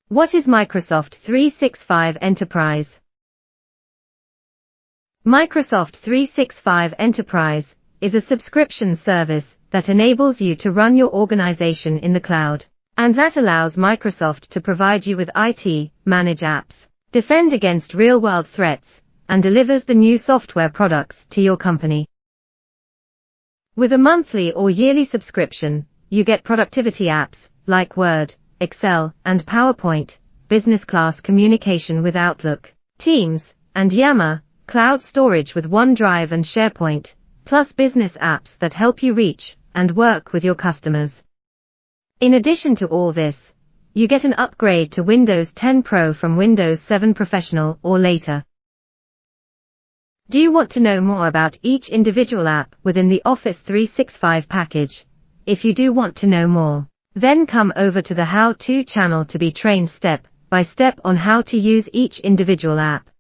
What is Microsoft 365 Enterprise? Microsoft 365 Enterprise is a subscription service that enables you to run your organization in the cloud, and that allows Microsoft to provide you with IT, manage apps, defend against real-world threats, and delivers the new software products to your company. With a monthly or yearly subscription, you get productivity apps like Word, Excel, and PowerPoint, business-class communication with Outlook, Teams, and Yammer, cloud storage with OneDrive and SharePoint, plus business apps that help you reach and work with your customers. In addition to all this, you get an upgrade to Windows 10 Pro from Windows 7 Professional or later. Do you want to know more about each individual app within the Office 365 package? If you do want to know more, then come over to the How To channel to be trained step by step on how to use each individual app.